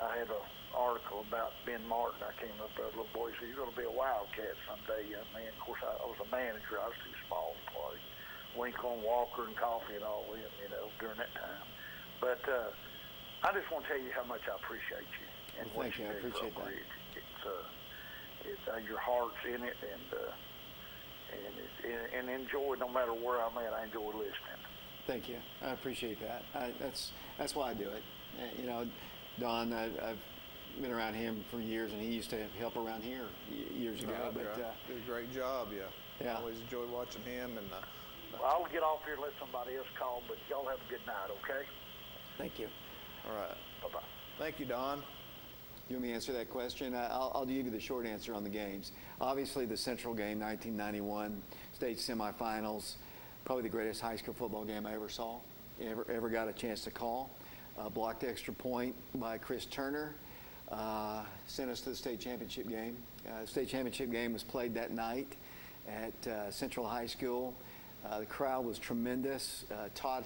I had an article about Ben Martin. I came up there, a little boy, said, "You're going to be a Wildcat someday, young man." Of course, I was a manager. I was too small to play. Winkle and Walker and Coffee and all them, you know, during that time. But I just want to tell you how much I appreciate you and what you do for Oak Ridge. It's your heart's in it, and and enjoy no matter where I'm at. I enjoy listening. Thank you. I appreciate that. That's why I do it. You know, Don, I've been around him for years, and he used to help around here years ago. But did a great job. Yeah. I always enjoyed watching him. And well, I'll get off here and let somebody else call. But y'all have a good night, okay? Thank you. All right. Bye-bye. Thank you, Don. You want me to answer that question? I'll give you the short answer on the games. Obviously, the Central game, 1991, state semifinals, probably the greatest high school football game I ever saw, ever got a chance to call. Blocked extra point by Chris Turner, sent us to the state championship game. State championship game was played that night at Central High School. The crowd was tremendous. Todd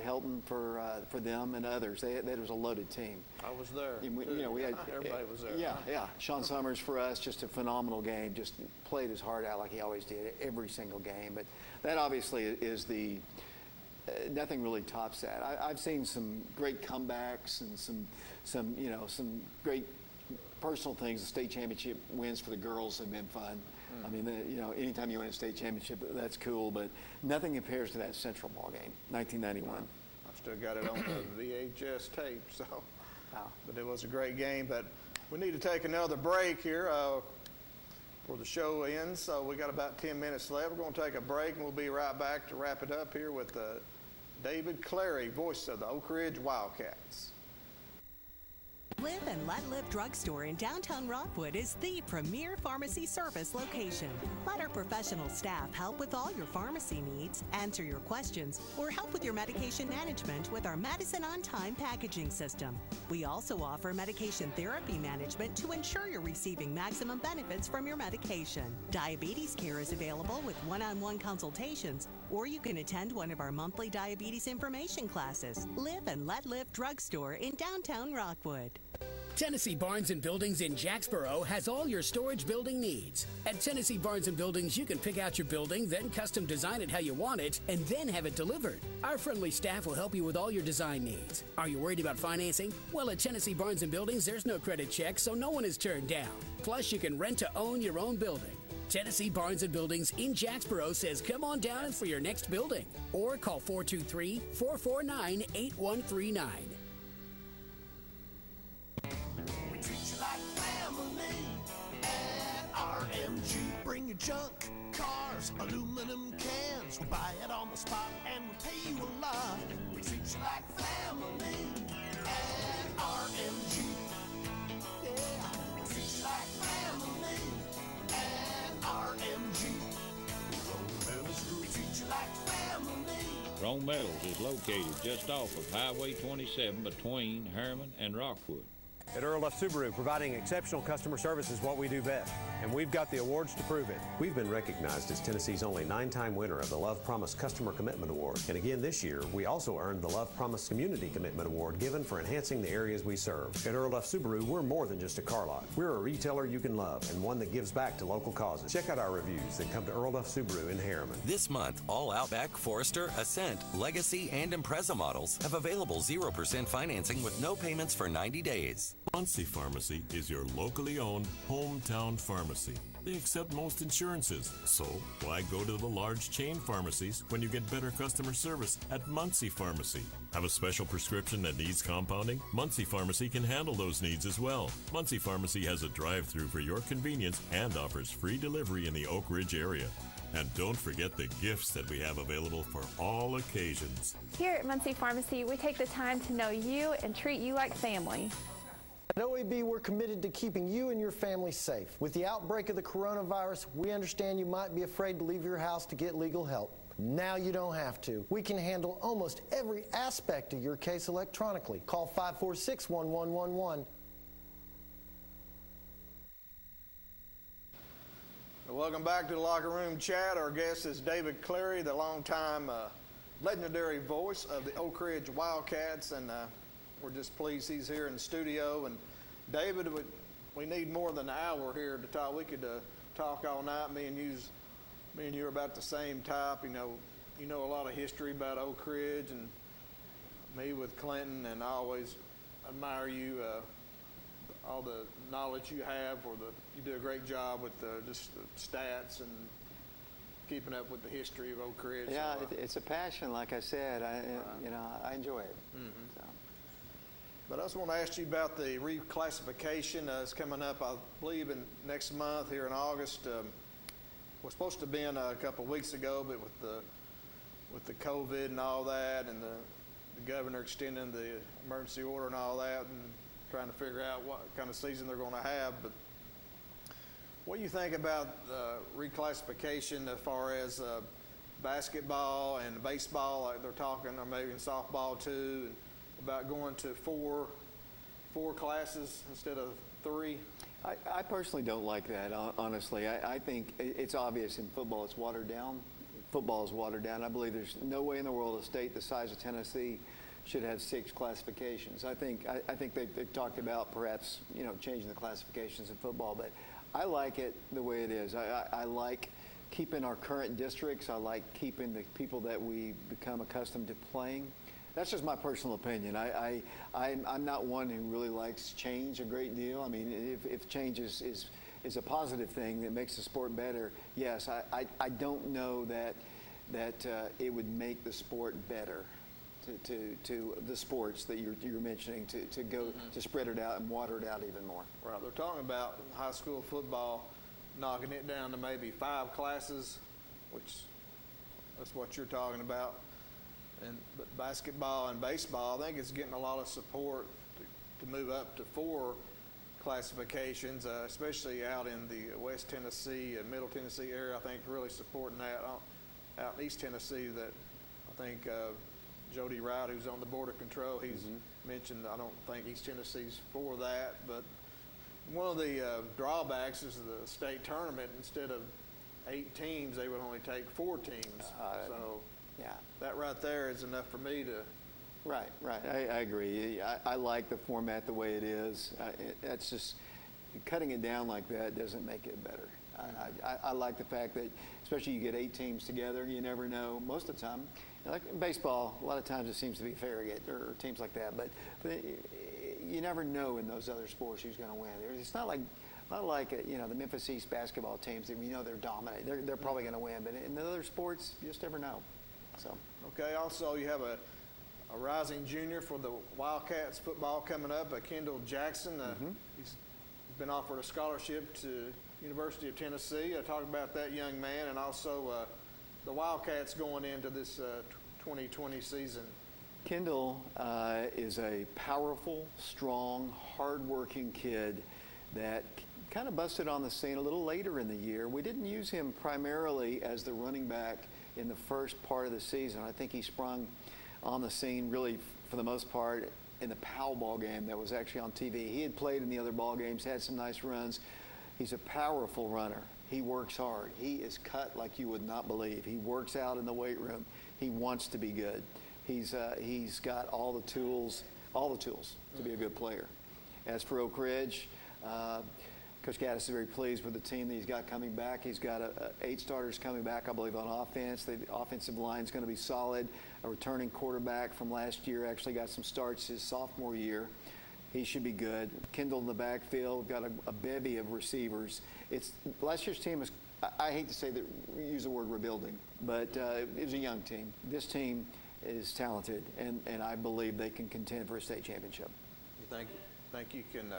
Helton for them and others. That was a loaded team. I was there. We had everybody was there. Yeah. Sean Summers for us, just a phenomenal game. Just played his heart out like he always did every single game. But that obviously is the nothing really tops that. I've seen some great comebacks and some great personal things. The state championship wins for the girls have been fun. I mean, anytime you win a state championship, that's cool, but nothing compares to that Central ball game, 1991. I still got it on the VHS tape, so. But it was a great game. But we need to take another break here before the show ends. So we got about 10 minutes left. We're going to take a break, and we'll be right back to wrap it up here with David Clary, voice of the Oak Ridge Wildcats. Live and Let Live Drugstore in downtown Rockwood is the premier pharmacy service location. Let our professional staff help with all your pharmacy needs, answer your questions, or help with your medication management with our Medicine on Time packaging system. We also offer medication therapy management to ensure you're receiving maximum benefits from your medication. Diabetes care is available with one-on-one consultations, or you can attend one of our monthly diabetes information classes. Live and Let Live Drugstore in downtown Rockwood. Tennessee Barnes & Buildings in Jacksboro has all your storage building needs. At Tennessee Barnes & Buildings, you can pick out your building, then custom design it how you want it, and then have it delivered. Our friendly staff will help you with all your design needs. Are you worried about financing? Well, at Tennessee Barnes & Buildings, there's no credit check, so no one is turned down. Plus, you can rent to own your own building. Tennessee Barnes & Buildings in Jacksboro says come on down for your next building. Or call 423-449-8139. We treat you like family at RMG. Bring your junk, cars, aluminum cans. We'll buy it on the spot and we'll pay you a lot. We treat you like family at RMG. Yeah, we treat you like family at RMG. Rome Metals Group treat you like family. Rome Metals is located just off of Highway 27 between Harriman and Rockwood. At Earl F. Subaru, providing exceptional customer service is what we do best, and we've got the awards to prove it. We've been recognized as Tennessee's only 9-time winner of the Love Promise Customer Commitment Award. And again this year, we also earned the Love Promise Community Commitment Award given for enhancing the areas we serve. At Earl F. Subaru, we're more than just a car lot. We're a retailer you can love and one that gives back to local causes. Check out our reviews that come to Earl F. Subaru in Harriman. This month, all Outback, Forester, Ascent, Legacy, and Impreza models have available 0% financing with no payments for 90 days. Muncie Pharmacy is your locally owned hometown pharmacy. They accept most insurances, so why go to the large chain pharmacies when you get better customer service at Muncie Pharmacy? Have a special prescription that needs compounding? Muncie Pharmacy can handle those needs as well. Muncie Pharmacy has a drive-through for your convenience and offers free delivery in the Oak Ridge area. And don't forget the gifts that we have available for all occasions. Here at Muncie Pharmacy, we take the time to know you and treat you like family. At OEB, we're committed to keeping you and your family safe. With the outbreak of the coronavirus, we understand you might be afraid to leave your house to get legal help. Now you don't have to. We can handle almost every aspect of your case electronically. Call 546-1111. Welcome back to the Locker Room Chat. Our guest is David Clary, the longtime legendary voice of the Oak Ridge Wildcats, and we're just pleased he's here in the studio. And David, we need more than an hour here to talk. We could talk all night. Me and you are about the same type. You know a lot of history about Oak Ridge, and me with Clinton, and I always admire you. All the knowledge you have, you do a great job with just the stats and keeping up with the history of Oak Ridge. Yeah, it's a passion, like I said. I enjoy it. So. But I just want to ask you about the reclassification. It's coming up, I believe, in next month here in August. Was supposed to have been a couple of weeks ago, but with the COVID and all that, and the governor extending the emergency order and all that, and trying to figure out what kind of season they're going to have. But what do you think about reclassification as far as basketball and baseball, like they're talking, or maybe in softball too, about going to four classes instead of 3? I personally don't like that, honestly. I think it's obvious in football it's watered down. Football is watered down. I believe there's no way in the world a state the size of Tennessee should have 6 classifications. I think they've talked about perhaps changing the classifications in football, but I like it the way it is. I like keeping our current districts. I like keeping the people that we become accustomed to playing. That's just my personal opinion. I'm not one who really likes change a great deal. I mean, if change is a positive thing that makes the sport better, yes. I don't know that it would make the sport better. To the sports that you're mentioning, to go to spread it out and water it out even more. Right. They're talking about high school football knocking it down to maybe 5 classes, which that's what you're talking about. But basketball and baseball, I think it's getting a lot of support to move up to 4 classifications, especially out in the West Tennessee and Middle Tennessee area. I think really supporting that. Out in East Tennessee, that I think Jody Wright, who's on the Board of Control, he's mentioned, I don't think East Tennessee's for that, but one of the drawbacks is the state tournament. Instead of 8 teams, they would only take 4 teams. So yeah, that right there is enough for me to. Right. I agree. I like the format the way it is. That's just cutting it down like that doesn't make it better. I like the fact that, especially you get 8 teams together, you never know. Most of the time, like in baseball, a lot of times it seems to be Farragut or teams like that, but you never know in those other sports who's going to win. It's not like the Memphis East basketball teams that they're dominant. They're probably going to win, but in the other sports, you just never know. So okay. Also, you have a rising junior for the Wildcats football coming up, Kendall Jackson. He's been offered a scholarship to University of Tennessee. Talk about that young man, and also the Wildcats going into this 2020 season. Kendall is a powerful, strong, hard-working kid that kind of busted on the scene a little later in the year. We didn't use him primarily as the running back in the first part of the season. I think he sprung on the scene really for the most part in the Powell ball game that was actually on TV. He had played in the other ball games, had some nice runs. He's a powerful runner. He works hard. He is cut like you would not believe. He works out in the weight room. He wants to be good. He's got all the tools to be a good player. As for Oak Ridge, Coach Gaddis is very pleased with the team that he's got coming back. He's got 8 starters coming back, I believe, on offense. The offensive line is going to be solid. A returning quarterback from last year actually got some starts his sophomore year. He should be good. Kendall in the backfield, got a bevy of receivers. Last year's team is, I hate to say that, use the word rebuilding, but it was a young team. This team is talented, and I believe they can contend for a state championship. You think you can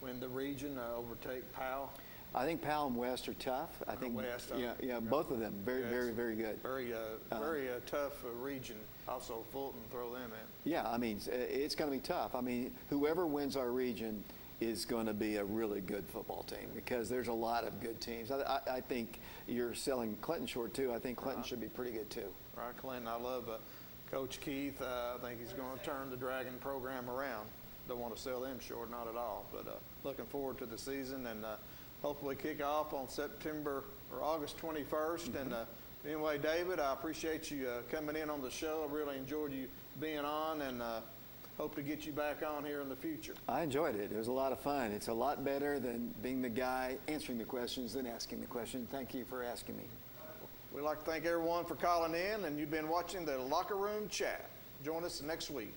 win the region, overtake Powell? I think Powell and West are tough. I think West, yeah, both of them very good. Very tough region. Also Fulton, throw them in. Yeah, I mean it's going to be tough. I mean whoever wins our region is going to be a really good football team because there's a lot of good teams. I think you're selling Clinton short too. I think Clinton should be pretty good too. Right, Clinton. I love Coach Keith. I think he's going to turn the Dragon program around. Don't want to sell them short, not at all. But looking forward to the season and hopefully kick off on September or August 21st. And anyway, David, I appreciate you coming in on the show. I really enjoyed you being on and hope to get you back on here in the future. I enjoyed it. It was a lot of fun. It's a lot better than being the guy answering the questions than asking the question. Thank you for asking me. We'd like to thank everyone for calling in, and you've been watching the Locker Room Chat. Join us next week.